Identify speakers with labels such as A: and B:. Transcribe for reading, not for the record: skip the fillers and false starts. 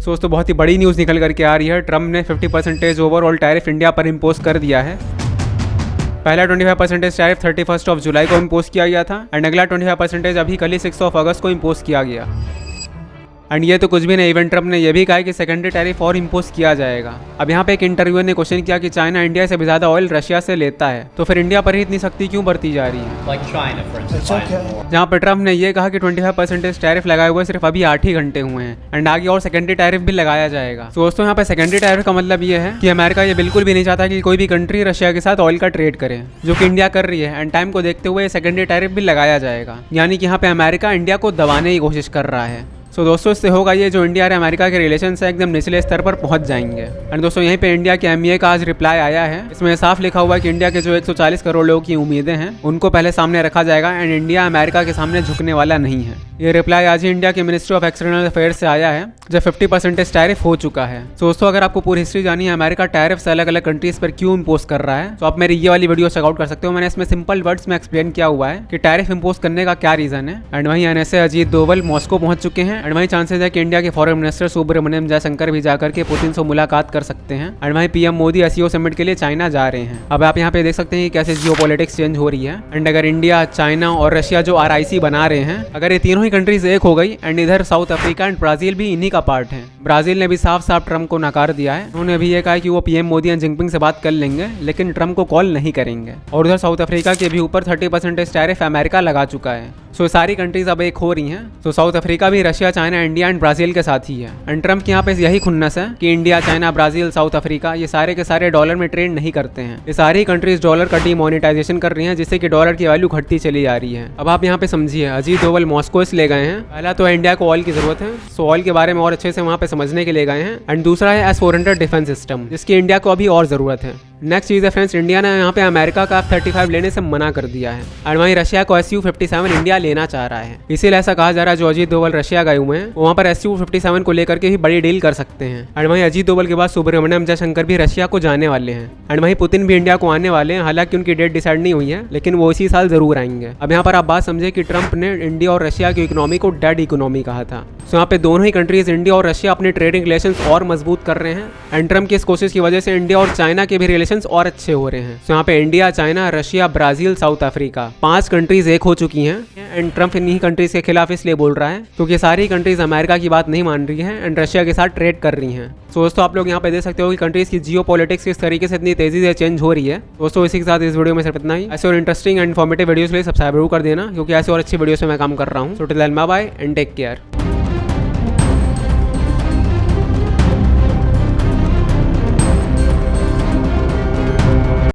A: दोस्तों बहुत ही बड़ी न्यूज़ निकल करके आ रही है। ट्रम्प ने 50% ओवरऑल टैरिफ इंडिया पर इम्पोज कर दिया है। पहला 25% टैरिफ 31 जुलाई को इम्पोज किया गया था एंड अगला 25% अभी कल ही 6 अगस्त को इम्पोज किया गया। एंड ये तो कुछ भी नहीं, इवन ट्रम्प ने यह भी कहा कि सेकेंडरी टैरिफ और इम्पोज किया जाएगा। अब यहाँ पे एक इंटरव्यूअर ने क्वेश्चन किया कि चाइना इंडिया से भी ज़्यादा ऑयल रशिया से लेता है, तो फिर इंडिया पर ही इतनी सख्ती क्यों बरती जा रही है। जहाँ पर ट्रम्प ने यह कहा कि 25% टैरिफ लगाए हुए सिर्फ अभी 8 ही घंटे हुए हैं एंड आगे और सेकेंडरी टैरिफ भी लगाया जाएगा। तो दोस्तों यहाँ पे सेकेंडरी टैरिफ का मतलब ये है कि अमेरिका ये बिल्कुल भी नहीं चाहता कि कोई भी कंट्री रशिया के साथ ऑयल का ट्रेड करे, जो कि इंडिया कर रही है। एंड टाइम को देखते हुए सेकेंडरी टैरिफ भी लगाया जाएगा, यानी कि यहाँ पे अमेरिका इंडिया को दबाने की कोशिश कर रहा है। सो दोस्तों इससे होगा ये, जो इंडिया और अमेरिका के रिलेशन है एकदम निचले स्तर पर पहुंच जाएंगे। एंड दोस्तों यहीं पे इंडिया के एमईए का आज रिप्लाई आया है। इसमें साफ लिखा हुआ है कि इंडिया के जो 140 करोड़ लोगों की उम्मीदें हैं उनको पहले सामने रखा जाएगा एंड इंडिया अमेरिका के सामने झुकने वाला नहीं है। ये रिप्लाई आज ही इंडिया के मिनिस्ट्री ऑफ एक्सटर्नल अफेयर्स से आया है, जब 50% टैरिफ हो चुका है। तो दोस्तों अगर आपको पूरी हिस्ट्री जानी है अमेरिका टैरिफ से अलग अलग कंट्रीज पर क्यों इम्पोज कर रहा है, तो आप मेरी ये वाली वीडियो चेकआउट कर सकते हो। मैंने इसमें सिंपल वर्ड्स में एक्सप्लेन किया हुआ है कि टैरिफ इम्पोज करने का क्या रीजन है। एंड वहीं एनएसए अजीत डोवल मॉस्को पहुंच चुके हैं एंड वहीं चांसेस है कि इंडिया के फॉरेन मिनिस्टर सुब्रमण्यम जयशंकर भी जाकर के पुतिन से मुलाकात कर सकते हैं। एंड वहीं पीएम मोदी एससीओ समिट के लिए चाइना जा रहे हैं। अब आप यहाँ पे देख सकते हैं कि कैसे जियोपॉलिटिक्स चेंज हो रही है। एंड अगर इंडिया, चाइना और रशिया जो आरआईसी बना रहे हैं, अगर ये तीनों ही कंट्रीज एक हो गई एंड इधर साउथ अफ्रीका एंड ब्राजील भी इन्हीं का पार्ट है। ब्राजील ने भी साफ साफ ट्रम्प को नकार दिया है। उन्होंने भी ये कहा कि वो पीएम मोदी एंड जिनपिंग से बात कर लेंगे लेकिन ट्रम्प को कॉल नहीं करेंगे। और उधर साउथ अफ्रीका के भी ऊपर 30% टैरिफ अमेरिका लगा चुका है। सो सारी कंट्रीज अब एक हो रही हैं। तो साउथ अफ्रीका भी Russia, China, India and Brazil के साथ ही है। एंड ट्रम्प के यहाँ पे यही खुन्नस है कि India, China, Brazil, south Africa ये सारे के सारे डॉलर में ट्रेड नहीं करते हैं। ये सारी कंट्रीज डॉलर का डीमोनेटाइजेशन कर रही हैं, जिससे कि डॉलर की वैल्यू घटती चली जा रही है। अब आप यहाँ पे समझिए, अजीत डोवल मॉस्को इसलिए गए हैं, पहला तो इंडिया को ऑयल की जरूरत है, सो ऑयल के बारे में और अच्छे से वहाँ पे समझने के लिए गए हैं। एंड दूसरा है S-400 डिफेंस सिस्टम, जिसकी इंडिया को अभी और जरूरत है। नेक्स्ट चीज़ है फ्रेंड्स, इंडिया ने यहाँ पे अमेरिका का F-35 लेने से मना कर दिया है और वहीं रशिया को Su-57 इंडिया लेना चाह रहा है। इसीलिए ऐसा कहा जा रहा है जो अजीत डोवल रशिया गए हुए हैं वहाँ पर Su-57 को लेकर के ही बड़ी डील कर सकते हैं। और वहीं अजीत डोवल के बाद सुब्रमण्यम जयशंकर भी रशिया को जाने वाले हैं। और वहीं पुतिन भी इंडिया को आने वाले हैं, हालांकि उनकी डेट डिसाइड नहीं हुई है, लेकिन वो इसी साल जरूर आएंगे। अब यहाँ पर आप बात समझे कि ट्रम्प ने इंडिया और रशिया की इकोनॉमी को डेड इकोनॉमी कहा था। तो यहाँ पे दोनों ही कंट्रीज इंडिया और रशिया अपने ट्रेडिंग रिलेशंस और मजबूत कर रहे हैं। एंड ट्रम्प की इस कोशिश की वजह से इंडिया और चाइना के भी रिलेशंस और अच्छे हो रहे हैं। तो यहाँ पे India, China, Russia, Brazil, south Africa 5 countries एक हो चुकी हैं। एंड ट्रम्प इन्हीं कंट्रीज के खिलाफ इसलिए बोल रहा है क्योंकि सारी कंट्रीज अमेरिका की बात नहीं मान रही है एंड रशिया के साथ ट्रेड कर रही हैं। तो दोस्तों आप लोग यहाँ पे देख सकते हो कि कंट्रीज की जियोपॉलिटिक्स किस तरीके से इतनी तेजी से चेंज हो रही है। दोस्तों इसी के साथ इस वीडियो में सिर्फ इतना ही। ऐसे और इंटरेस्टिंग एंड इन्फॉर्मेटिव वीडियोस के लिए सब्सक्राइब जरूर कर देना, क्योंकि ऐसे और अच्छी वीडियोस में मैं काम कर रहा हूँ। So till then bye bye and take care.